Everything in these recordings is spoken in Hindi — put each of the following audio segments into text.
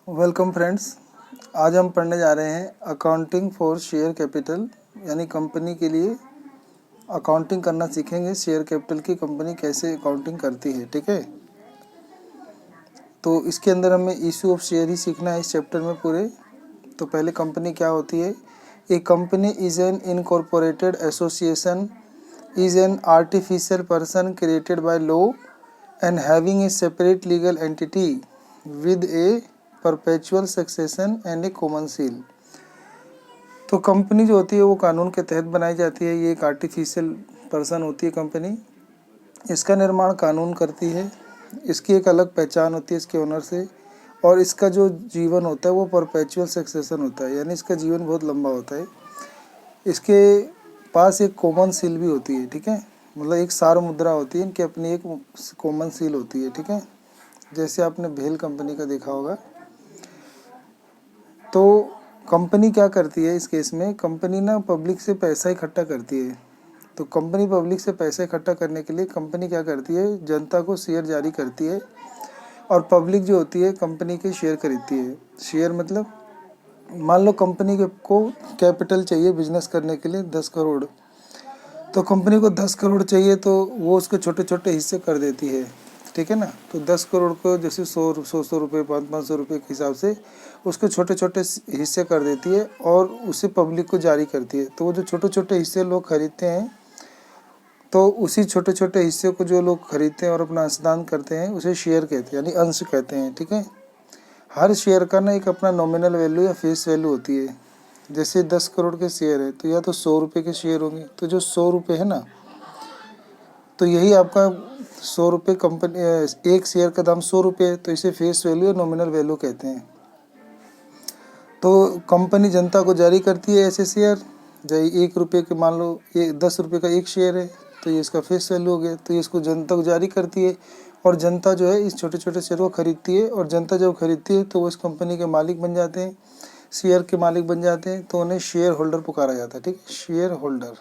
Welcome friends. आज हम पढ़ने जा रहे हैं अकाउंटिंग फॉर शेयर कैपिटल, यानी कंपनी के लिए अकाउंटिंग करना सीखेंगे। शेयर कैपिटल की कंपनी कैसे अकाउंटिंग करती है, ठीक है। तो इसके अंदर हमें इशू ऑफ शेयर ही सीखना है इस चैप्टर में पूरे। तो पहले कंपनी क्या होती है। A company is an incorporated association, is an artificial person created by law and having a separate legal entity with a perpetual succession and a common seal. तो कंपनी जो होती है वो कानून के तहत बनाई जाती है। ये एक आर्टिफिशियल पर्सन होती है कंपनी। इसका निर्माण कानून करती है। इसकी एक अलग पहचान होती है इसके ओनर से, और इसका जो जीवन होता है वो परपेचुअल सक्सेशन होता है, यानी इसका जीवन बहुत लंबा होता है। इसके पास एक कॉमन सील भी होती है, ठीक है। मतलब एक सार मुद्रा होती है, इनकी अपनी एक कॉमन सील होती है, ठीक है। जैसे आपने भेल कंपनी का देखा होगा। तो कंपनी क्या करती है इस केस में, कंपनी ना पब्लिक से पैसा इकट्ठा करती है। तो कंपनी पब्लिक से पैसा इकट्ठा करने के लिए कंपनी क्या करती है, जनता को शेयर जारी करती है, और पब्लिक जो होती है कंपनी के शेयर खरीदती है। शेयर मतलब मान लो कंपनी को कैपिटल चाहिए बिजनेस करने के लिए 10 करोड़। तो कंपनी को 10 करोड़ चाहिए, तो वो उसके छोटे छोटे हिस्से कर देती है, ठीक है ना। तो 10 करोड़ को जैसे 100 रुपये 500 रुपये के हिसाब से उसके छोटे छोटे हिस्से कर देती है, और उसे पब्लिक को जारी करती है। तो वो जो छोटे छोटे हिस्से लोग खरीदते हैं, तो उसी छोटे छोटे हिस्से को जो लोग खरीदते हैं और अपना अंशदान करते हैं उसे शेयर कहते हैं, यानी अंश कहते हैं, ठीक है। हर शेयर का ना एक अपना नॉमिनल वैल्यू या फेस वैल्यू होती है। जैसे 10 करोड़ के शेयर है तो या तो 100 रुपये के शेयर होंगे। तो जो 100 रुपये है ना, तो यही आपका 100 रुपये कंपनी, एक शेयर का दाम 100 रुपये है, तो इसे फेस वैल्यू या नॉमिनल वैल्यू कहते हैं। तो कंपनी जनता को जारी करती है ऐसे शेयर। जैसे 1 रुपये के मान लो ये 10 रुपये का एक शेयर है, तो ये इसका फेस वैल्यू हो गया। तो ये इसको जनता को जारी करती है, और जनता जो है इस छोटे छोटे शेयर को खरीदती है, और जनता जब खरीदती है तो वो इस कंपनी के मालिक बन जाते हैं, शेयर के मालिक बन जाते हैं। तो उन्हें शेयर होल्डर पुकारा जाता है, ठीक है, शेयर होल्डर।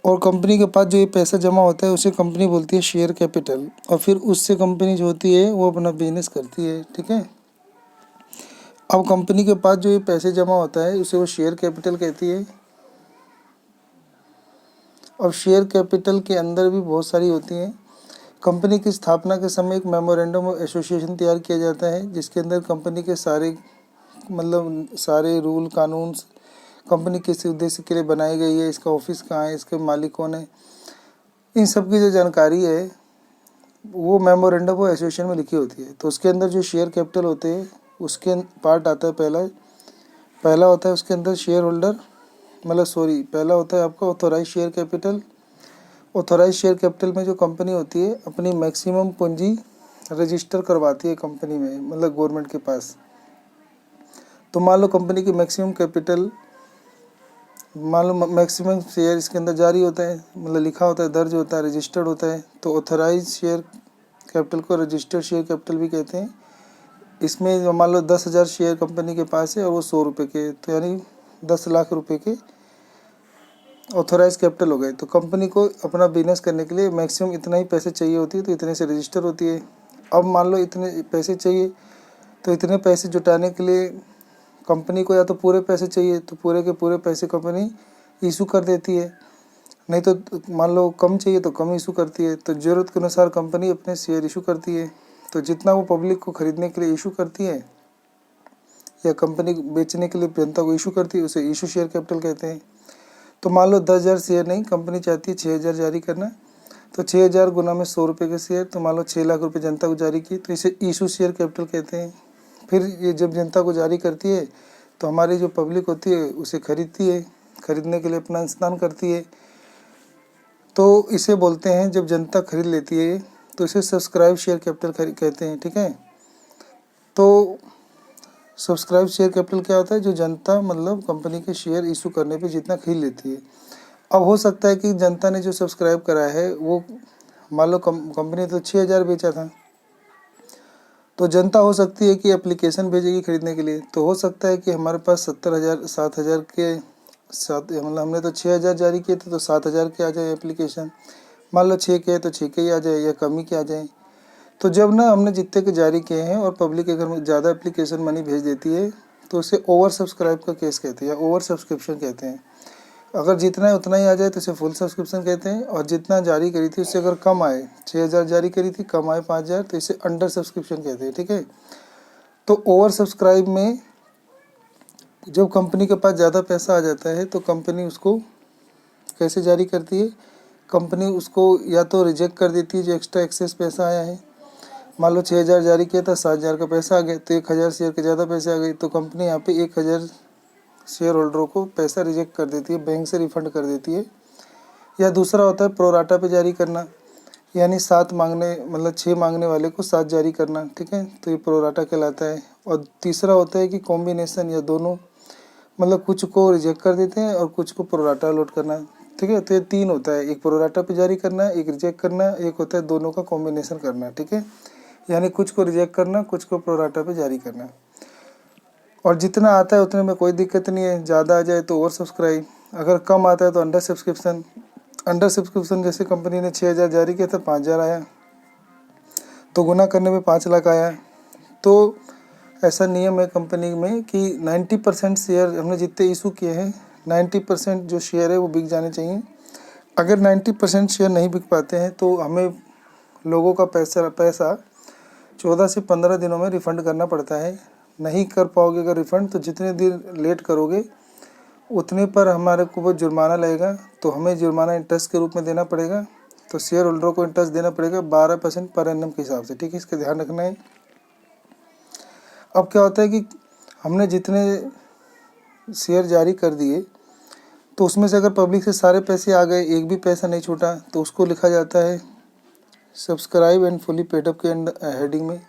और कंपनी के पास जो ये पैसा जमा होता है उसे कंपनी बोलती है शेयर कैपिटल, और फिर उससे कंपनी जो होती है वो अपना बिजनेस करती है, ठीक है। अब कंपनी के पास जो ये पैसे जमा होता है उसे वो शेयर कैपिटल कहती है। अब शेयर कैपिटल के अंदर भी बहुत सारी होती हैं। कंपनी की स्थापना के समय एक मेमोरेंडम ऑफ एसोसिएशन तैयार किया जाता है, जिसके अंदर कंपनी के सारे रूल कानून, कंपनी किस उद्देश्य के लिए बनाई गई है, इसका ऑफिस कहाँ है, इसके मालिक कौन है, इन सब की जो जानकारी है वो मेमोरेंडम ऑफ एसोसिएशन में लिखी होती है। तो उसके अंदर जो शेयर कैपिटल होते हैं उसके पार्ट आता है पहला होता है उसके अंदर शेयर होल्डर, पहला होता है आपका authorise share capital. Authorise share capital में जो कंपनी होती है अपनी मैक्सिमम पूंजी रजिस्टर करवाती है कंपनी में, मतलब गवर्नमेंट के पास। तो मान लो कंपनी की मैक्सिमम कैपिटल, मान लो मैक्सिमम शेयर इसके अंदर जारी होता है, मतलब लिखा होता है, दर्ज होता है, रजिस्टर्ड होता है। तो ऑथोराइज शेयर कैपिटल को रजिस्टर्ड शेयर कैपिटल भी कहते हैं। इसमें मान लो 10,000 शेयर कंपनी के पास है और वो 100 रुपये के, तो यानी 10 लाख रुपए के ऑथोराइज कैपिटल हो गए। तो कंपनी को अपना बिजनेस करने के लिए मैक्सिमम इतना ही पैसे चाहिए होती है, तो इतने से रजिस्टर होती है। अब मान लो इतने पैसे चाहिए, तो इतने पैसे जुटाने के लिए कंपनी को या तो पूरे पैसे चाहिए, तो पूरे के पूरे पैसे कंपनी इशू कर देती है, नहीं तो मान लो कम चाहिए तो कम इशू करती है। तो ज़रूरत के अनुसार कंपनी अपने शेयर इशू करती है। तो जितना वो पब्लिक को खरीदने के लिए इशू करती है या कंपनी बेचने के लिए जनता को इशू करती है उसे इशू शेयर कैपिटल कहते हैं। तो मान लो 10,000 शेयर नहीं, कंपनी चाहती है 6,000 जारी करना, तो 6,000 गुना में 100 रुपये के शेयर, तो मान लो 6 लाख रुपये जनता को जारी की, तो इसे इशू शेयर कैपिटल कहते हैं। फिर ये जब जनता को जारी करती है तो हमारी जो पब्लिक होती है उसे खरीदती है, खरीदने के लिए अपना स्नान करती है। तो इसे बोलते हैं, जब जनता खरीद लेती है तो इसे सब्सक्राइब शेयर कैपिटल कहते हैं, ठीक है। तो सब्सक्राइब शेयर कैपिटल क्या होता है, जो जनता मतलब कंपनी के शेयर इशू करने पे जितना खरीद लेती है। अब हो सकता है कि जनता ने जो सब्सक्राइब करा है वो मान लो कंपनी तो 6,000 बेचा था, तो जनता हो सकती है कि एप्लीकेशन भेजेगी खरीदने के लिए। तो हो सकता है कि हमारे पास 70,000 7,000 के साथ, मतलब हमने तो 6,000 जारी किए थे, तो 7,000 के आ जाए एप्लीकेशन। मान लो 6 के है तो 6 के ही आ जाए या कम ही के आ जाए। तो जब ना हमने जितने के जारी किए हैं और पब्लिक अगर ज़्यादा एप्लीकेशन मनी भेज देती है तो उसे ओवर सब्सक्राइब का केस कहते हैं या ओवर सब्सक्रिप्शन कहते हैं। अगर जितना है उतना ही आ जाए तो इसे फुल सब्सक्रिप्शन कहते हैं, और जितना जारी करी थी उससे अगर कम आए, 6,000 जारी करी थी, कम आए 5,000, तो इसे अंडर सब्सक्रिप्शन कहते हैं। ठीक है, तो ओवर सब्सक्राइब में जब कंपनी के पास ज़्यादा पैसा आ जाता है तो कंपनी उसको कैसे जारी करती है, कंपनी उसको या तो रिजेक्ट कर देती है जो एक्स्ट्रा एक्सेस पैसा आया है। मान लो 6,000 जारी किया था, 7,000 का पैसा आ गया तो 1,000 शेयर के ज़्यादा पैसे आ गए, तो कंपनी यहाँ पे 1,000 शेयर होल्डरों को पैसा रिजेक्ट कर देती है, बैंक से रिफंड कर देती है। या दूसरा होता है प्रोराटा पे जारी करना, यानी 7 मांगने मतलब 6 मांगने वाले को 7 जारी करना। ठीक है, तो ये प्रोराटा कहलाता है। और तीसरा होता है कि कॉम्बिनेशन या दोनों, मतलब कुछ को रिजेक्ट कर देते हैं और कुछ को प्रोराटा अलॉट करना। ठीक है, तो ये 3 होता है, एक प्रोराटा पे जारी करना, एक रिजेक्ट करना, एक होता है दोनों का कॉम्बिनेशन करना। ठीक है, यानी कुछ को रिजेक्ट करना, कुछ को प्रोराटा पे जारी करना। और जितना आता है उतने में कोई दिक्कत नहीं है, ज़्यादा आ जाए तो ओवर सब्सक्राइब, अगर कम आता है तो अंडर सब्सक्रिप्शन। अंडर सब्सक्रिप्शन जैसे कंपनी ने 6,000 जारी किया था, 5,000 आया, तो गुना करने में 5 लाख आया। तो ऐसा नियम है कंपनी में कि 90% शेयर हमने जितने इशू किए हैं, 90% जो शेयर है वो बिक जाने चाहिए। अगर 90% शेयर नहीं बिक पाते हैं तो हमें लोगों का पैसा 14 से 15 दिनों में रिफ़ंड करना पड़ता है। नहीं कर पाओगे अगर रिफ़ंड, तो जितने दिन लेट करोगे उतने पर हमारे को वो जुर्माना लगेगा, तो हमें जुर्माना इंटरेस्ट के रूप में देना पड़ेगा। तो शेयर होल्डरों को इंटरेस्ट देना पड़ेगा 12% पर एनम के हिसाब से। ठीक है, इसका ध्यान रखना है। अब क्या होता है कि हमने जितने शेयर जारी कर दिए तो उसमें से अगर पब्लिक से सारे पैसे आ गए, एक भी पैसा नहीं छूटा, तो उसको लिखा जाता है subscribe and fully paid up के हेडिंग में।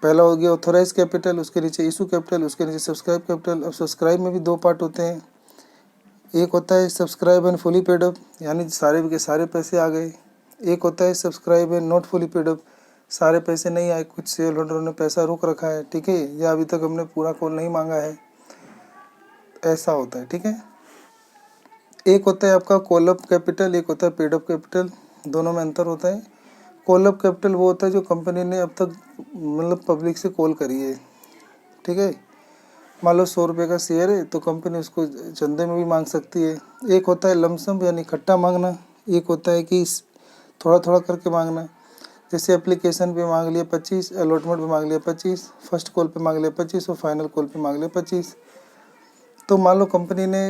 पहला हो गया ऑथोराइज कैपिटल, उसके नीचे इशू कैपिटल, उसके नीचे सब्सक्राइब कैपिटल। अब सब्सक्राइब में भी 2 पार्ट होते हैं, एक होता है subscribe and fully paid up, यानी सारे के सारे पैसे आ गए। एक होता है subscribe and not fully paid up, सारे पैसे नहीं आए, कुछ शेयर होल्डरों ने पैसा रोक रखा है। ठीक है, या अभी तक हमने पूरा कॉल नहीं मांगा है, ऐसा होता है। ठीक है, एक होता है आपका कॉल अप कैपिटल, एक होता है पेड अप कैपिटल, दोनों में अंतर होता है। कॉल अप कैपिटल वो होता है जो कंपनी ने अब तक मतलब पब्लिक से कॉल करी है। ठीक है, मान लो 100 रुपये का शेयर है तो कंपनी उसको चंदे में भी मांग सकती है। एक होता है लमसम यानी इकट्ठा मांगना, एक होता है कि थोड़ा थोड़ा करके मांगना। जैसे एप्लीकेशन पे मांग लिया 25, अलॉटमेंट पे मांग लिया 25, फर्स्ट कॉल पे मांग लिया 25 और फाइनल कॉल पे मांग लिया 25। तो मान लो कंपनी ने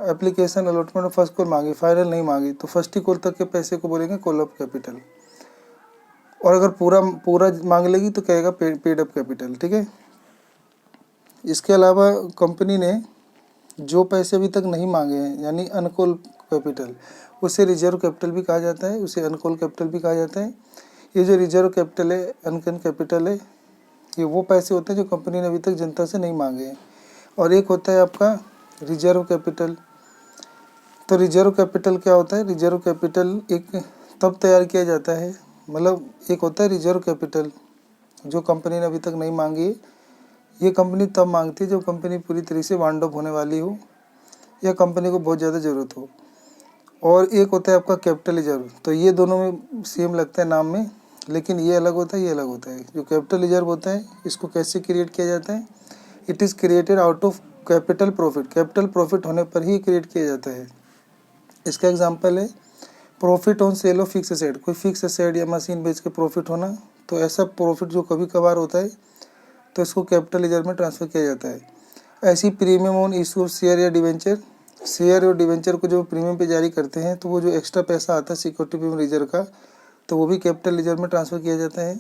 एप्लीकेशन अलॉटमेंट और फर्स्ट कॉल मांगी, फाइनल नहीं मांगी, तो फर्स्ट ही कॉल तक के पैसे को बोलेंगे कॉल अप कैपिटल। और अगर पूरा पूरा मांग लेगी तो कहेगा पेड अप कैपिटल। ठीक है, इसके अलावा कंपनी ने जो पैसे अभी तक नहीं मांगे हैं यानी अनकॉल कैपिटल, उसे रिजर्व कैपिटल भी कहा जाता है, उसे अनकॉल कैपिटल भी कहा जाता है। ये जो रिजर्व कैपिटल है, अनकॉल कैपिटल है, ये वो पैसे होते हैं जो कंपनी ने अभी तक जनता से नहीं मांगे हैं। और एक होता है आपका रिजर्व कैपिटल। तो रिजर्व कैपिटल क्या होता है, रिजर्व कैपिटल एक तब तैयार किया जाता है, मतलब एक होता है रिजर्व कैपिटल जो कंपनी ने अभी तक नहीं मांगी है, ये कंपनी तब मांगती है जब कंपनी पूरी तरीके से वाइंड अप होने वाली हो या कंपनी को बहुत ज़्यादा ज़रूरत हो। और एक होता है आपका कैपिटल रिजर्व, तो ये दोनों में सेम लगता है नाम में, लेकिन ये अलग होता है, ये अलग होता है। जो कैपिटल रिजर्व होता है इसको कैसे क्रिएट किया जाता है, it is created out of capital profit, capital profit होने पर ही क्रिएट किया जाता है। इसका एग्जांपल है profit on sale of fix asset, कोई फिक्स एसेट या मशीन बेच के प्रॉफिट होना, तो ऐसा प्रॉफिट जो कभी कभार होता है तो इसको कैपिटल रिजर्व में ट्रांसफ़र किया जाता है। ऐसी premium on issue of share या डिवेंचर, शेयर और डिवेंचर को जो प्रीमियम पे जारी करते हैं तो वो जो एक्स्ट्रा पैसा आता है सिक्योरिटी प्रीमियम रिजर्व का, तो वो भी कैपिटल रिजर्व में ट्रांसफ़र किया जाता है।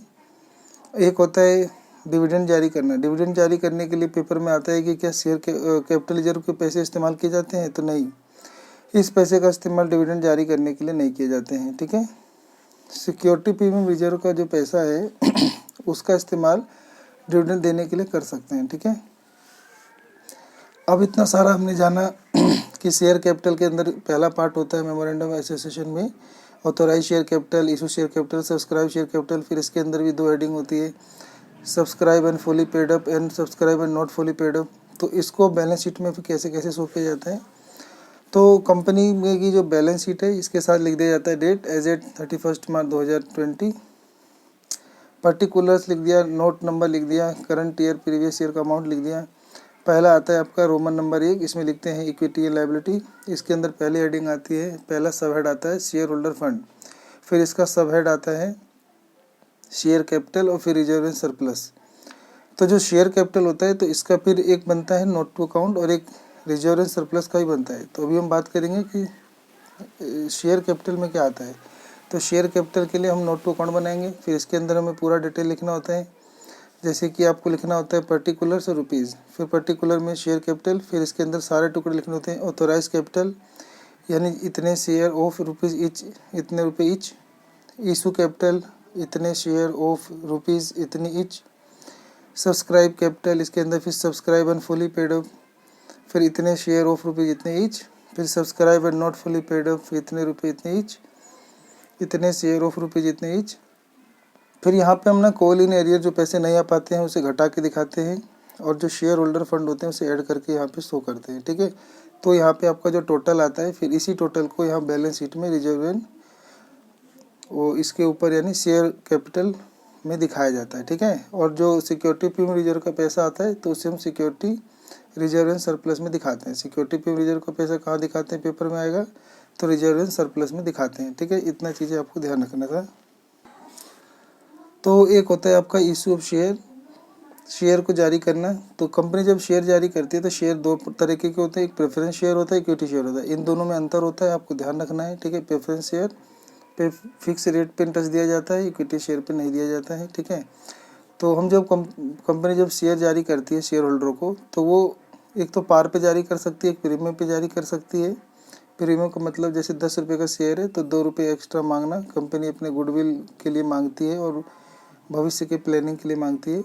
एक होता है डिविडेंड जारी करना, डिविडेंड जारी करने के लिए पेपर में आता है कि क्या शेयर के कैपिटल रिजर्व के पैसे इस्तेमाल किए जाते हैं, तो नहीं, इस पैसे का इस्तेमाल डिविडेंड जारी करने के लिए नहीं किए जाते हैं। ठीक है, सिक्योरिटी प्रीमियम रिजर्व का जो पैसा है उसका इस्तेमाल डिविडेंड देने के लिए कर सकते हैं। ठीक है, अब इतना सारा हमने जाना कि शेयर कैपिटल के अंदर पहला पार्ट होता है मेमोरेंडम एसोसिएशन में authorise share capital, issue share capital, subscribe share capital. फिर इसके अंदर भी 2 हेडिंग होती है, subscribe and fully paid up and subscribe and not fully paid up. तो इसको बैलेंस शीट में फिर कैसे कैसे शो किया जाता है, तो कंपनी में की जो बैलेंस शीट है इसके साथ लिख दिया जाता है डेट एज एट 31 मार्च 2020, पर्टिकुलर्स लिख दिया, नोट नंबर लिख दिया, करंट ईयर प्रीवियस ईयर का अमाउंट लिख दिया। पहला आता है आपका रोमन नंबर 1, इसमें लिखते हैं इक्विटी एंड लायबिलिटी। इसके अंदर पहली हेडिंग आती है, पहला सब हेड आता है शेयर होल्डर फंड, फिर इसका सब हेड आता है शेयर कैपिटल और फिर रिजर्व एंड सरप्लस। तो जो शेयर कैपिटल होता है तो इसका फिर एक बनता है नोट टू अकाउंट और एक रिजर्व एंड सरप्लस का ही बनता है। तो अभी हम बात करेंगे कि शेयर कैपिटल में क्या आता है। तो शेयर कैपिटल के लिए हम नोट टू अकाउंट बनाएंगे, फिर इसके अंदर हमें पूरा डिटेल लिखना होता है। जैसे कि आपको लिखना होता है पर्टिकुलर्स और रुपीज़, फिर पर्टिकुलर में शेयर कैपिटल, फिर इसके अंदर सारे टुकड़े लिखने होते हैं। ऑथोराइज कैपिटल यानी इतने शेयर ऑफ रुपीज़ ईच, इतने रुपये ईच। इशू कैपिटल इतने शेयर ऑफ रुपीज़ इतनी ईच। सब्सक्राइब कैपिटल, इसके अंदर फिर subscribe and fully paid up, फिर इतने शेयर ऑफ रुपीज़ इतने ईच। फिर subscribe and not fully paid up, फिर इतने रुपये इतने ईच, इतने शेयर ऑफ रुपीज़ इतने ईच। फिर यहाँ पे हम ना कॉल इन एरियर जो पैसे नहीं आ पाते हैं उसे घटा के दिखाते हैं, और जो शेयर होल्डर फंड होते हैं उसे ऐड करके यहाँ पे शो करते हैं। ठीक है, तो यहाँ पे आपका जो टोटल आता है, फिर इसी टोटल को यहाँ बैलेंस शीट में रिजर्व एंड वो इसके ऊपर यानी शेयर कैपिटल में दिखाया जाता है। ठीक है, और जो सिक्योरिटी प्रीमियम रिजर्व का पैसा आता है तो उसे हम सिक्योरिटी रिजर्व एंड सरप्लस में दिखाते हैं। सिक्योरिटी प्रीमियम रिजर्व का पैसा कहाँ दिखाते हैं, पेपर में आएगा तो रिजर्व एंड सरप्लस में दिखाते हैं। ठीक है, इतना चीज़ें आपको ध्यान रखना था। तो एक होता है आपका इशू ऑफ शेयर, शेयर को जारी करना। तो कंपनी जब शेयर जारी करती है तो शेयर दो तरीके के होते हैं, एक प्रेफरेंस शेयर होता है, इक्विटी शेयर होता है। इन दोनों में अंतर होता है, आपको ध्यान रखना है। ठीक है, प्रेफरेंस शेयर पे फिक्स रेट पे इंटरेस्ट दिया जाता है, इक्विटी शेयर पे नहीं दिया जाता है। ठीक है, तो हम जब कंपनी जब शेयर जारी करती है शेयर होल्डरों को, तो वो एक तो पार पे जारी कर सकती है, एक प्रीमियम पे जारी कर सकती है। प्रीमियम का मतलब जैसे 10 रुपये का शेयर है तो 2 रुपये एक्स्ट्रा मांगना कंपनी अपने गुडविल के लिए मांगती है और भविष्य के प्लानिंग के लिए मांगती है।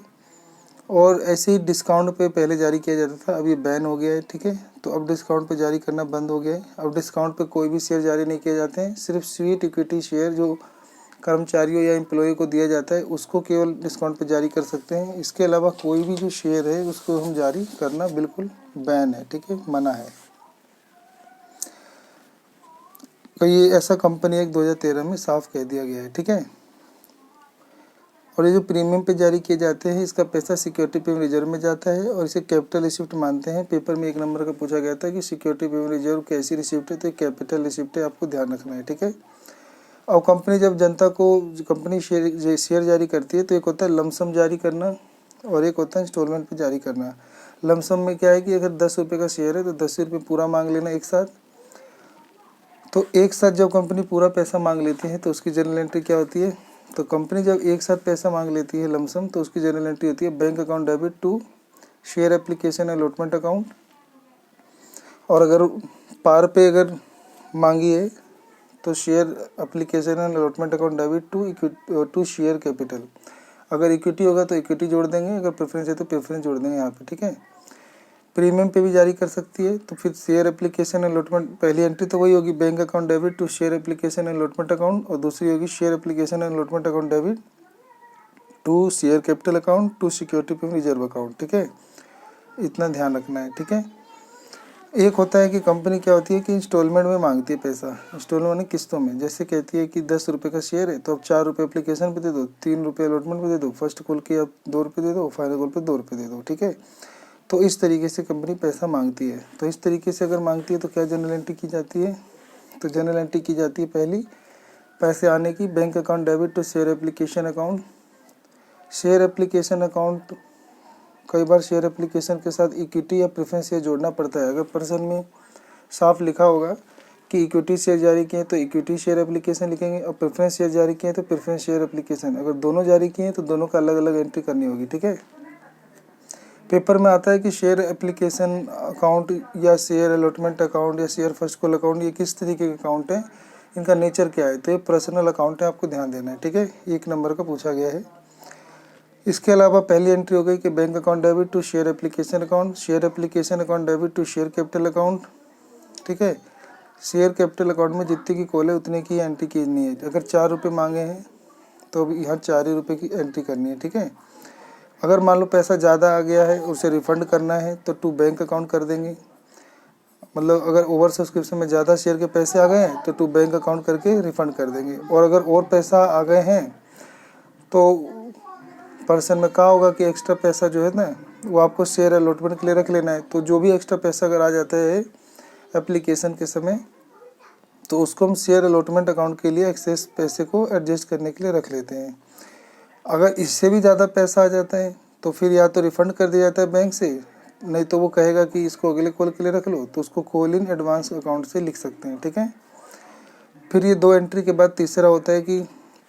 और ऐसे ही डिस्काउंट पे पहले जारी किया जाता था, अब ये बैन हो गया है। ठीक है, तो अब डिस्काउंट पे जारी करना बंद हो गया है। अब डिस्काउंट पे कोई भी शेयर जारी नहीं किए जाते हैं, सिर्फ स्वीट इक्विटी शेयर जो कर्मचारियों या एम्प्लॉय को दिया जाता है उसको केवल डिस्काउंट पे जारी कर सकते हैं। इसके अलावा कोई भी जो शेयर है उसको हम जारी करना बिल्कुल बैन है। ठीक है, मना है। तो ये ऐसा कंपनी एक्ट 2013 में साफ कह दिया गया है। ठीक है, और ये जो प्रीमियम पे जारी किए जाते हैं इसका पैसा सिक्योरिटी प्रीमियम रिजर्व में जाता है और इसे कैपिटल रिसिप्ट मानते हैं। पेपर में 1 नंबर का पूछा गया था कि सिक्योरिटी प्रीमियम रिजर्व कैसी रिसिप्ट है, तो कैपिटल रिसिप्ट है, आपको ध्यान रखना है। ठीक है, और कंपनी जब जनता को कंपनी शेयर जारी करती है तो एक होता है लमसम जारी करना और एक होता है इंस्टॉलमेंट पे जारी करना। लमसम में क्या है कि अगर 10 रुपये का शेयर है तो 10 रुपये पूरा मांग लेना एक साथ। तो एक साथ जब कंपनी पूरा पैसा मांग लेती है तो उसकी जनरल एंट्री क्या होती है, तो कंपनी जब एक साथ पैसा मांग लेती है लमसम तो उसकी जनरल एंट्री होती है bank account debit to share application allotment account. और अगर पार पे अगर मांगी है तो share application and allotment account debit to share capital. अगर इक्विटी होगा तो इक्विटी जोड़ देंगे, अगर प्रेफरेंस है तो प्रेफरेंस जोड़ देंगे यहाँ पे। ठीक है, प्रीमियम पे भी जारी कर सकती है। तो फिर शेयर एप्लीकेशन अलॉटमेंट, पहली एंट्री तो वही होगी bank account debit to share application allotment account, और दूसरी होगी share application allotment account debit to share capital account to security pay reserve account. ठीक है, इतना ध्यान रखना है। ठीक है, एक होता है कि कंपनी क्या होती है कि इंस्टॉलमेंट में मांगती है पैसा, इंस्टॉलमेंट में किस्तों में। जैसे कहती है कि 10 रुपये का शेयर है तो अब 4 रुपये एप्लीकेशन पे दे दो, 3 रुपये अलॉटमेंट पे दे दो, फर्स्ट कॉल के अब 2 रुपये दे दो, फाइनल कॉल पे 2 रुपये दे दो। ठीक है, तो इस तरीके से कंपनी पैसा मांगती है। तो इस तरीके से अगर मांगती है तो क्या जनरल एंट्री की जाती है, तो जनरल एंट्री की जाती है पहली पैसे आने की bank account debit to share application account. Share application account, कई बार शेयर एप्लीकेशन के साथ इक्विटी या प्रेफरेंस शेयर जोड़ना पड़ता है। अगर पर्सन में साफ लिखा होगा कि इक्विटी शेयर जारी किए तो इक्विटी शेयर एप्लीकेशन लिखेंगे, और प्रेफरेंस शेयर जारी किए तो प्रेफरेंस शेयर एप्लीकेशन। अगर दोनों जारी किए तो दोनों का अलग अलग एंट्री करनी होगी। ठीक है, पेपर में आता है कि शेयर एप्लीकेशन अकाउंट या शेयर अलॉटमेंट अकाउंट या शेयर फर्स्ट कॉल अकाउंट ये किस तरीके के अकाउंट है, इनका नेचर क्या है, तो ये पर्सनल अकाउंट है, आपको ध्यान देना है। ठीक है, 1 नंबर का पूछा गया है। इसके अलावा पहली एंट्री हो गई कि bank account debit to share application account, share application account debit to share capital account. ठीक है, शेयर कैपिटल अकाउंट में जितनी की कॉल है उतने की एंट्री करनी है। अगर 4 रुपये मांगे हैं तो अब यहाँ 4 ही रुपये की एंट्री करनी है। ठीक है, अगर मान लो पैसा ज़्यादा आ गया है उसे रिफ़ंड करना है तो टू बैंक अकाउंट कर देंगे। मतलब अगर ओवर सब्सक्रिप्शन में ज़्यादा शेयर के पैसे आ गए हैं तो टू बैंक अकाउंट करके रिफ़ंड कर देंगे। और अगर और पैसा आ गए हैं तो पर्सन में कहा होगा कि एक्स्ट्रा पैसा जो है ना वो आपको शेयर अलॉटमेंट के लिए रख लेना है। तो जो भी एक्स्ट्रा पैसा अगर आ जाता है एप्लीकेशन के समय, तो उसको हम शेयर अलॉटमेंट अकाउंट के लिए एक्सेस पैसे को एडजस्ट करने के लिए रख लेते हैं। अगर इससे भी ज़्यादा पैसा आ जाता है तो फिर या तो रिफ़ंड कर दिया जाता है बैंक से, नहीं तो वो कहेगा कि इसको अगले कॉल के लिए रख लो, तो उसको कॉल इन एडवांस अकाउंट से लिख सकते हैं, ठीक है। फिर ये 2 एंट्री के बाद तीसरा होता है कि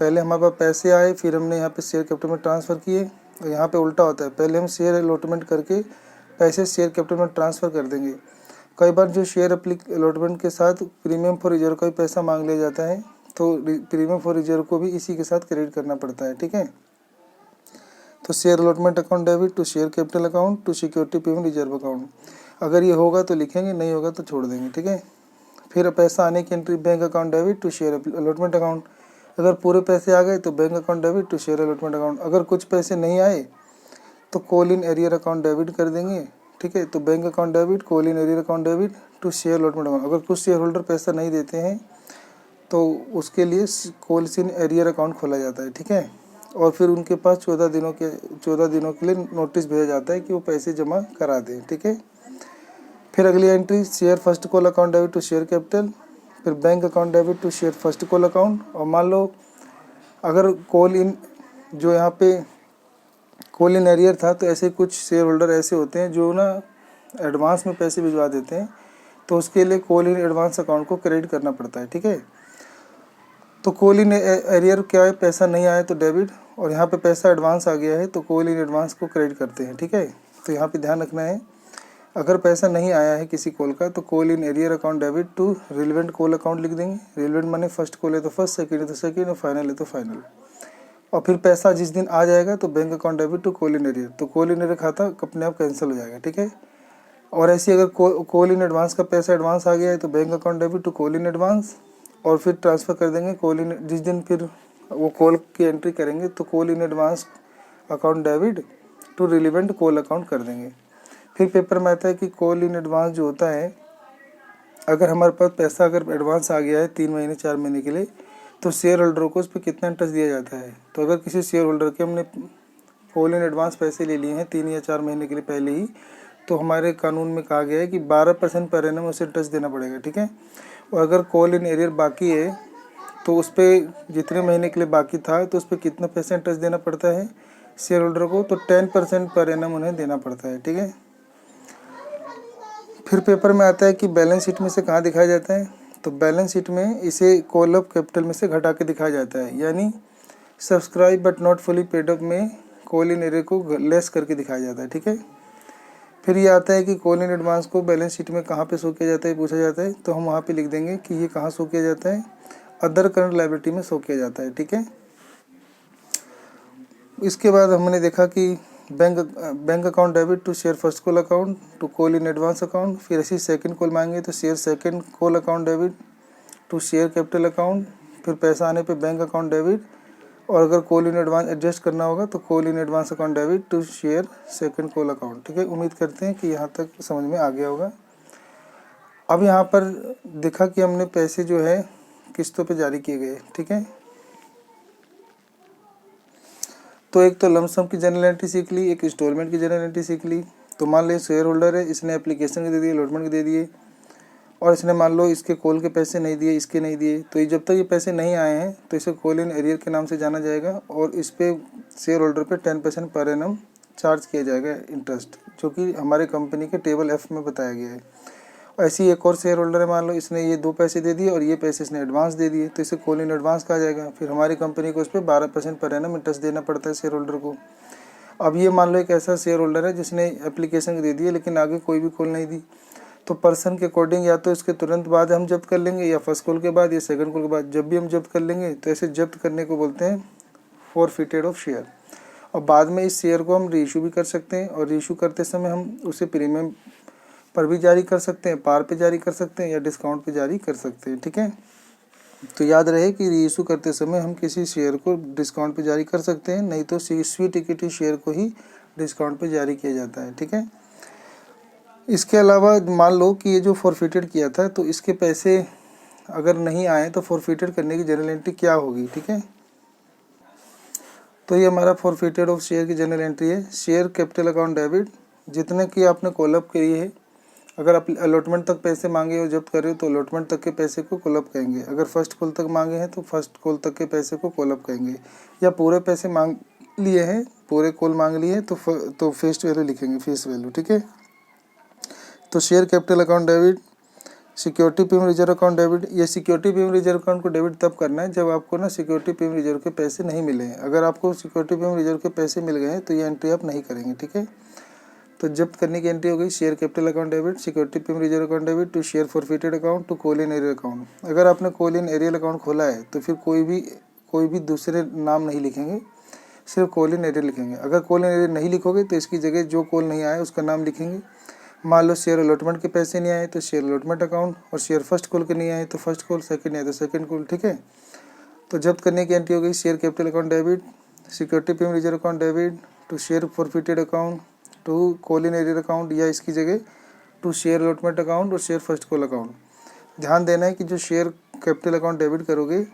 पहले हमारे पास पैसे आए, फिर हमने यहाँ पे शेयर कैपिटल में ट्रांसफ़र किए। और यहाँ पे उल्टा होता है, पहले हम शेयर अलॉटमेंट करके पैसे शेयर कैपिटल में ट्रांसफ़र कर देंगे। कई बार जो शेयर अलॉटमेंट के साथ प्रीमियम फॉर रिजर्व का भी पैसा मांग लिया जाता है, तो प्रीमियम फॉर रिजर्व को भी इसी के साथ क्रेडिट करना पड़ता है, ठीक है। तो share allotment account debit to share capital account to security payment reserve account, अगर ये होगा तो लिखेंगे, नहीं होगा तो छोड़ देंगे, ठीक है। फिर पैसा आने की entry, bank account debit to share allotment account, अगर पूरे पैसे आ गए तो bank account debit to share allotment account. अगर कुछ पैसे नहीं आए तो call in arrear account debit कर देंगे, ठीक है। तो bank account debit, call in arrear account debit to share allotment account. अगर कुछ शेयर होल्डर पैसा नहीं देते हैं तो उसके लिए कॉल इन एरियर अकाउंट खोला जाता है, ठीक है। और फिर उनके पास 14 दिनों के लिए नोटिस भेजा जाता है कि वो पैसे जमा करा दें, ठीक है। फिर अगली entry, share first call account debit to share capital, फिर bank account debit to share first call account. और मान लो अगर कॉल इन, जो यहाँ पे कॉल इन एरियर था, तो ऐसे कुछ शेयर होल्डर ऐसे होते हैं जो ना एडवांस में पैसे भिजवा देते हैं, तो उसके लिए कॉल इन एडवांस अकाउंट को क्रेडिट करना पड़ता है, ठीक है। तो कॉल इन एरियर क्या है, पैसा नहीं आया तो डेबिट, और यहाँ पे पैसा एडवांस आ गया है तो कॉल इन एडवांस को क्रेडिट करते हैं, ठीक है। तो यहाँ पे ध्यान रखना है, अगर पैसा नहीं आया है किसी कॉल का तो call in arrear account debit to relevant call account लिख देंगे। रिलेवेंट माने फर्स्ट कॉल है तो फर्स्ट, सेकंड है तो सेकंड, और फाइनल है तो फाइनल। और फिर पैसा जिस दिन आ जाएगा तो bank account debit to call in arrear, तो कॉल इन एरियर खाता अपने आप कैंसिल हो जाएगा, ठीक है। और ऐसे अगर कॉल इन एडवांस का पैसा एडवांस आ गया है तो bank account debit to call in advance, और फिर ट्रांसफ़र कर देंगे कॉल इन, जिस दिन फिर वो कॉल की एंट्री करेंगे तो call in advance account debit to relevant call account कर देंगे। फिर पेपर में आता है कि कॉल इन एडवांस जो होता है, अगर हमारे पास पैसा अगर एडवांस आ गया है 3 महीने 4 महीने के लिए, तो शेयर होल्डरों को उस पर कितना इंटरेस्ट दिया जाता है। तो अगर किसी शेयर होल्डर के हमने कॉल इन एडवांस पैसे ले लिए हैं 3 या 4 महीने के लिए पहले ही, तो हमारे कानून में कहा गया है कि 12% पर एनम उसे इंटरेस्ट देना पड़ेगा, ठीक है। और अगर कॉल इन एरियर बाकी है तो उस पर जितने महीने के लिए बाकी था तो उस पर कितना पैसा इंटरेस्ट देना पड़ता है शेयर होल्डर को, तो 10% पर एनम उन्हें देना पड़ता है, ठीक है। फिर पेपर में आता है कि बैलेंस शीट में से कहाँ दिखाया जाता है, तो बैलेंस शीट में इसे कॉल अप कैपिटल में से घटा के दिखाया जाता है, यानी subscribe but not fully paid up में कॉल इन एरियर को लेस करके दिखाया जाता है, ठीक है। फिर ये आता है कि कॉल इन एडवांस को बैलेंस शीट में कहाँ पे शो किया जाता है, पूछा जाता है, तो हम वहाँ पे लिख देंगे कि ये कहाँ शो किया जाता है, अदर करंट लायबिलिटी में शो किया जाता है, ठीक है। इसके बाद हमने देखा कि bank account debit to share first call account to call in advance account, फिर ऐसी सेकंड कॉल मांगे तो share second call account debit to share capital account, फिर पैसा आने पे बैंक अकाउंट डेबिट, और अगर कॉल इन एडवांस एडजस्ट करना होगा तो call in advance account debit to share second call account, ठीक है। उम्मीद करते हैं कि यहाँ तक समझ में आ गया होगा। अब यहाँ पर देखा कि हमने पैसे जो है किस्तों पे जारी किए गए, ठीक है। तो एक तो लमसम की जनरल एंट्री सीख ली, एक इंस्टॉलमेंट की जनरल एंट्री सीख ली। तो मान लो शेयर होल्डर है, इसने एप्लीकेशन के दे दिए, अलॉटमेंट के दे दिए, और इसने मान लो इसके कॉल के पैसे नहीं दिए, इसके नहीं दिए, तो ये जब तक ये पैसे नहीं आए हैं तो इसे कॉल इन एरियर के नाम से जाना जाएगा, और इस पे शेयर होल्डर पे 10% पर एनम चार्ज किया जाएगा इंटरेस्ट, जो कि हमारे कंपनी के टेबल F में बताया गया है। ऐसी एक और शेयर होल्डर है, मान लो इसने ये 2 पैसे दे दिए और ये पैसे इसने एडवांस दे दिए, तो इसे कॉल इन एडवांस कहा जाएगा। फिर हमारी कंपनी को उस पर 12% पर एनम इंटरेस्ट देना पड़ता है शेयर होल्डर को। अब ये मान लो एक ऐसा शेयर होल्डर है जिसने एप्लीकेशन दे दी लेकिन आगे कोई भी कॉल नहीं दी, तो पर्सन के अकॉर्डिंग या तो इसके तुरंत बाद हम जब्त कर लेंगे, या फर्स्ट कॉल के बाद, या सेकंड कॉल के बाद, जब भी हम जब्त कर लेंगे तो ऐसे जब्त करने को बोलते हैं फॉरफिटेड ऑफ शेयर। और बाद में इस शेयर को हम रीइशू भी कर सकते हैं, और रीइशू करते समय हम उसे प्रीमियम पर भी जारी कर सकते हैं, पार पे जारी कर सकते हैं, या डिस्काउंट पे जारी कर सकते हैं, ठीक है। तो याद रहे कि रीइशू करते समय हम किसी शेयर को डिस्काउंट पे जारी कर सकते हैं, नहीं तो स्वीट इक्विटी शेयर को ही डिस्काउंट पे जारी किया जाता है, ठीक है। इसके अलावा मान लो कि ये जो फॉरफिटेड किया था तो इसके पैसे अगर नहीं आए तो फॉरफिटेड करने की जनरल एंट्री क्या होगी, ठीक है। तो ये हमारा फॉरफिटेड ऑफ शेयर की जनरल एंट्री है। शेयर कैपिटल अकाउंट डेबिट, जितने की आपने कॉलअप करी है, अगर आप अलॉटमेंट तक पैसे मांगे हो जब्त कर रहे हो तो अलॉटमेंट तक के पैसे को कॉलअप कहेंगे। अगर फर्स्ट कॉल तक मांगे हैं तो फर्स्ट कॉल तक के पैसे को कॉलअप कहेंगे। या पूरे पैसे मांग लिए हैं, पूरे कॉल मांग लिए हैं तो फेस वैल्यू लिखेंगे, फेस वैल्यू, ठीक है। तो share capital account debit, security premium reserve account debit. ये सिक्योरिटी प्रीमियम रिजर्व अकाउंट को डेबिट तब करना है जब आपको ना सिक्योरिटी प्रीमियम रिजर्व के पैसे नहीं मिले हैं। अगर आपको सिक्योरिटी प्रीमियम रिजर्व के पैसे मिल गए हैं तो ये एंट्री आप नहीं करेंगे, ठीक है। तो जब्त करने की एंट्री हो गई share capital account debit, security premium reserve account debit to share forfeited account to call in arrear account. अगर आपने कॉल इन एरियल अकाउंट खोला है तो फिर कोई भी दूसरे नाम नहीं लिखेंगे, सिर्फ कॉल इन एरियल लिखेंगे। अगर कॉल इन एरियल नहीं लिखोगे तो इसकी जगह जो कॉल नहीं आया उसका नाम लिखेंगे। मान लो शेयर अलॉटमेंट के पैसे नहीं आए तो शेयर अलॉटमेंट अकाउंट, और शेयर फर्स्ट कॉल के नहीं आए तो फर्स्ट कॉल, सेकंड आए तो सेकंड कॉल, ठीक है। तो जब्त करने की एंट्री हो गई share capital account debit, security premium reserve account debit to share forfeited account to call in arrear account, या इसकी जगह टू शेयर अलॉटमेंट अकाउंट और शेयर फर्स्ट कॉल अकाउंट। ध्यान देना है कि जो शेयर कैपिटल अकाउंट डेबिट करोगे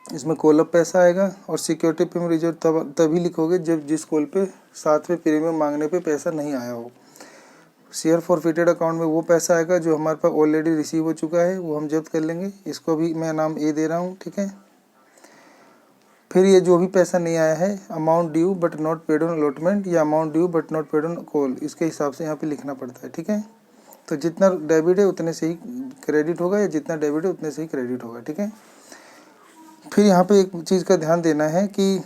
इसमें कॉलअप पैसा आएगा, और सिक्योरिटी प्रीमियम रिजर्व तभी लिखोगे जब जिस कॉल पे साथ में प्रीमियम मांगने पे पैसा नहीं आया हो। शेयर फॉरफिटेड अकाउंट में वो पैसा आएगा जो हमारे पास ऑलरेडी रिसीव हो चुका है, वो हम जब्त कर लेंगे। इसको भी मैं नाम ए दे रहा हूँ, ठीक है। फिर ये जो भी पैसा नहीं आया है, amount due but not paid on allotment या amount due but not paid on call, इसके हिसाब से यहाँ पे लिखना पड़ता है, ठीक है। तो जितना डेबिट है उतने से ही क्रेडिट होगा, या जितना डेबिट है उतने से ही क्रेडिट होगा, ठीक है। फिर यहाँ पे एक चीज़ का ध्यान देना है कि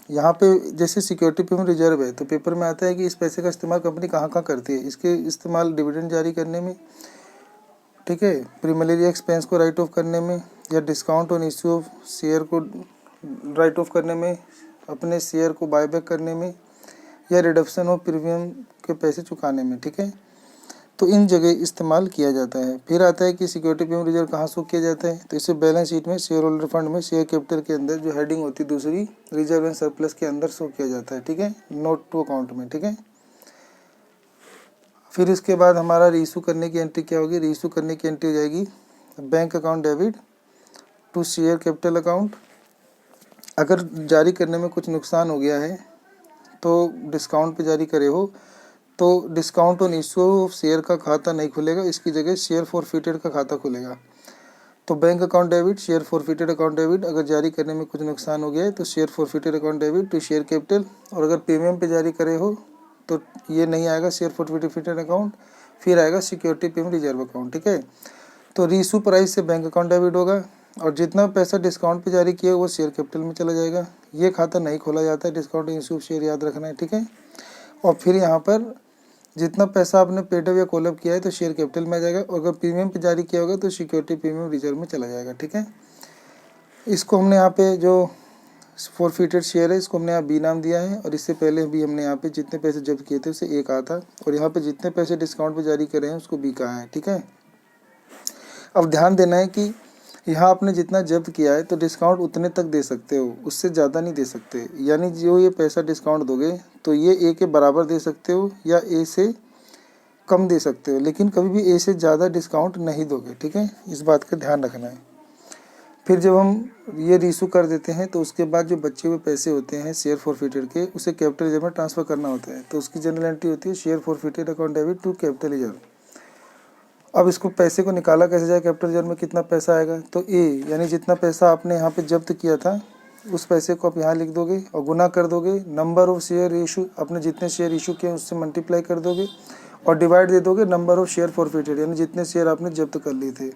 यहाँ पे जैसे सिक्योरिटी प्रीमियम रिजर्व है तो पेपर में आता है कि इस पैसे का इस्तेमाल कंपनी कहाँ कहाँ करती है। इसके इस्तेमाल डिविडेंड जारी करने में, ठीक है, प्रीमिलरी एक्सपेंस को राइट ऑफ करने में, या discount on issue of share को राइट ऑफ करने में, अपने शेयर को बायबैक करने में, या रिडक्शन ऑफ प्रीमियम के पैसे चुकाने में, ठीक है। तो इन जगह इस्तेमाल किया जाता है। फिर आता है कि सिक्योरिटी प्रीमियम रिजर्व कहाँ शो किया जाता है, तो इसे बैलेंस शीट में शेयर होल्डर फंड में शेयर कैपिटल के अंदर जो हेडिंग होती है दूसरी, रिजर्व एंड सरप्लस के अंदर शो किया जाता है, ठीक है, नोट टू अकाउंट में, ठीक है। फिर इसके बाद हमारा रीइशू करने की एंट्री क्या होगी, रीइशू करने की एंट्री हो जाएगी bank account debit to share capital account. अगर जारी करने में कुछ नुकसान हो गया है तो डिस्काउंट पे जारी करे हो तो discount on issue of share का खाता नहीं खुलेगा, इसकी जगह शेयर फॉरफिटेड का खाता खुलेगा। तो bank account debit, share forfeited account debit, अगर जारी करने में कुछ नुकसान हो गया है तो share forfeited account debit to share capital, और अगर प्रीमियम पे जारी करे हो तो ये नहीं आएगा शेयर फॉरफिटेड अकाउंट, फिर आएगा सिक्योरिटी प्रीमियम रिजर्व अकाउंट, ठीक है। तो रीइशू प्राइस से बैंक अकाउंट डेबिट होगा, और जितना पैसा डिस्काउंट पे जारी किया वो शेयर कैपिटल में चला जाएगा। ये खाता नहीं खोला जाता है, डिस्काउंट इश्यू शेयर याद रखना है, ठीक है। और फिर यहाँ पर जितना पैसा आपने पेडअप या कॉलअप किया है तो शेयर कैपिटल में आ जाएगा, और अगर प्रीमियम पे जारी किया होगा तो सिक्योरिटी प्रीमियम रिजर्व में चला जाएगा, ठीक है। इसको हमने यहाँ पे जो फॉरफिटेड शेयर है इसको हमने यहाँ बी नाम दिया है, और इससे पहले भी हमने यहाँ पे जितने पैसे जब्त किए थे उसे ए कहा था, और यहाँ पे जितने पैसे डिस्काउंट पे जारी करे हैं उसको बी कहा है, ठीक है। अब ध्यान देना है कि यहाँ आपने जितना जब्त किया है तो डिस्काउंट उतने तक दे सकते हो, उससे ज़्यादा नहीं दे सकते। यानी जो ये पैसा डिस्काउंट दोगे तो ये ए के बराबर दे सकते हो या ए से कम दे सकते हो, लेकिन कभी भी ए से ज़्यादा डिस्काउंट नहीं दोगे, ठीक है, इस बात का ध्यान रखना है। फिर जब हम ये रीइशू कर देते हैं तो उसके बाद जो बचे हुए पैसे होते हैं शेयर फॉरफिटेड के, उसे कैपिटल रिजर्व में ट्रांसफ़र करना होता है। तो उसकी जनरल एंट्री होती है share forfeited account debit to capital reserve. अब इसको पैसे को निकाला कैसे जाए, कैपिटल रिजर्व में कितना पैसा आएगा, तो ए यानी जितना पैसा आपने यहाँ पे जब्त किया था उस पैसे को आप यहाँ लिख दोगे और गुना कर दोगे नंबर ऑफ शेयर इशू, आपने जितने शेयर इशू किए उससे मल्टीप्लाई कर दोगे, और डिवाइड दे दोगे नंबर ऑफ शेयर फॉरफिटेड, यानी जितने शेयर आपने जब्त कर लिए थे।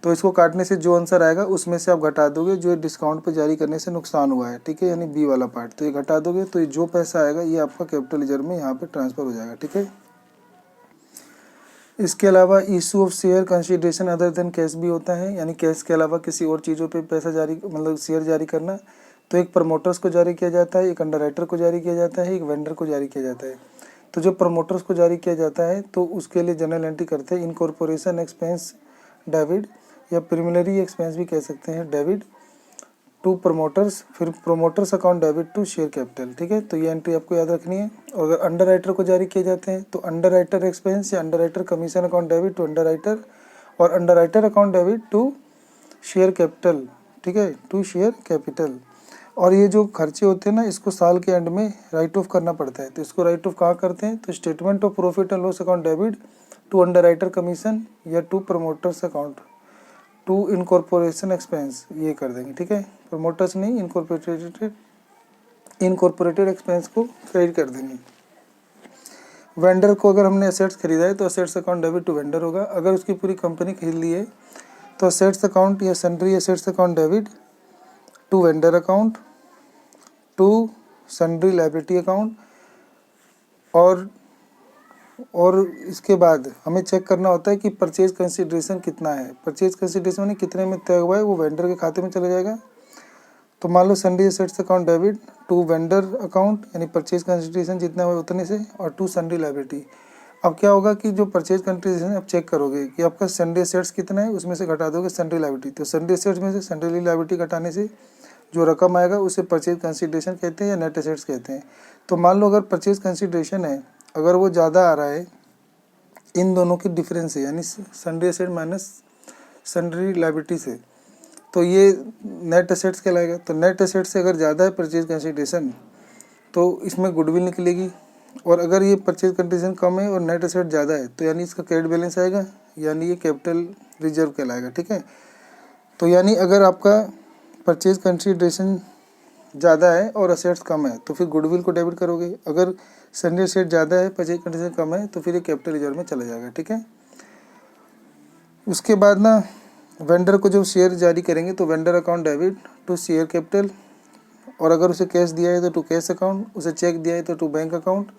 तो इसको काटने से जो आंसर आएगा उसमें से आप घटा दोगे जो डिस्काउंट पर जारी करने से नुकसान हुआ है, ठीक है, यानी बी वाला पार्ट। तो ये घटा दोगे तो ये जो पैसा आएगा ये आपका कैपिटल रिजर्व में यहाँ पे ट्रांसफ़र हो जाएगा, ठीक है। इसके अलावा issue of share consideration other than cash भी होता है, यानी कैश के अलावा किसी और चीज़ों पे पैसा जारी मतलब शेयर जारी करना। तो एक प्रमोटर्स को जारी किया जाता है, एक अंडरराइटर को जारी किया जाता है, एक वेंडर को जारी किया जाता है। तो जो प्रमोटर्स को जारी किया जाता है तो उसके लिए जनरल एंट्री करते हैं इनकॉर्पोरेशन एक्सपेंस डेबिट, या प्रीमिलरी एक्सपेंस भी कह सकते हैं डेबिट टू प्रमोटर्स, फिर promoters account debit to share capital, ठीक है। तो ये एंट्री आपको याद रखनी है। और अगर अंडर राइटर को जारी किए जाते हैं तो अंडर राइटर एक्सपेंस या underwriter commission account debit to underwriter, और underwriter account debit to share capital, ठीक है, टू शेयर कैपिटल। और ये जो खर्चे होते हैं ना, इसको साल के एंड में राइट ऑफ करना पड़ता है। तो इसको राइट ऑफ कहाँ करते हैं, तो statement of profit and loss account debit to underwriter commission या to promoters account to incorporation expense, ये कर देंगे। ठीक है, प्रमोटर्स नहीं, इनकॉर्पोरेटेड एक्सपेंस को क्रेडिट कर देंगे। वेंडर को अगर हमने असेट्स खरीदा है तो assets account debit to vendor होगा। अगर उसकी पूरी कंपनी खरीद ली है तो असेट्स अकाउंट या sundry assets account debit to vendor account to sundry liability account. और इसके बाद हमें चेक करना होता है कि परचेज कंसिडरेशन कितना है। परचेज कंसिडरेशन यानी कितने में तय हुआ है, वो वेंडर के खाते में चला जाएगा। तो मान लो sundry assets account debit to vendor account यानी परचेज कंसिडरेशन जितना हुआ उतने से, और टू सन्ड्री लायबिलिटी। अब क्या होगा कि जो परचेज कंसिडरेशन आप चेक करोगे कि आपका सन्ड्री असेट्स कितना है, उसमें से घटा दोगे सन्ड्री लायबिलिटी। तो सन्ड्री असेट्स में से सन्ड्री लायबिलिटी घटाने से जो रकम आएगा उसे परचेज कंसिडरेशन कहते हैं या नेट असेट्स कहते हैं। तो मान लो अगर परचेज कंसिडरेशन है, अगर वो ज़्यादा आ रहा है, इन दोनों की डिफरेंस है यानी sundry asset minus sundry liability से, तो ये नेट असेट्स कहलाएगा। तो नेट असेट्स से अगर ज़्यादा है परचेज कंसिडरेशन तो इसमें गुडविल निकलेगी, और अगर ये परचेज कंसिडरेशन कम है और नेट असेट ज़्यादा है तो यानी इसका क्रेडिट बैलेंस आएगा, यानी ये कैपिटल रिजर्व कहलाएगा। ठीक है, तो यानी अगर आपका परचेज कंसिडरेशन ज़्यादा है और असेट्स कम है तो फिर गुडविल को डेबिट करोगे। अगर सन्ड्री असेट ज़्यादा है, परचेज कंसिडरेशन कम है, तो फिर ये कैपिटल रिजर्व में चला जाएगा। ठीक है, उसके बाद ना वेंडर को जब शेयर जारी करेंगे तो vendor account debit to share capital, और अगर उसे कैश दिया है तो टू कैश अकाउंट, उसे चेक दिया है तो टू बैंक अकाउंट,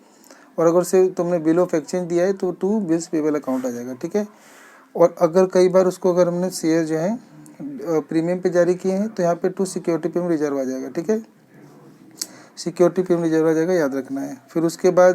और अगर उसे तुमने बिल ऑफ एक्सचेंज दिया है तो टू बिल्स पेबल अकाउंट आ जाएगा। ठीक है, और अगर कई बार उसको अगर हमने शेयर जो है प्रीमियम पे जारी किए हैं तो यहाँ पे टू सिक्योरिटी पेमेंट रिजर्व आ जाएगा। ठीक है, सिक्योरिटी पेमेंट रिजर्व आ जाएगा, याद रखना है। फिर उसके बाद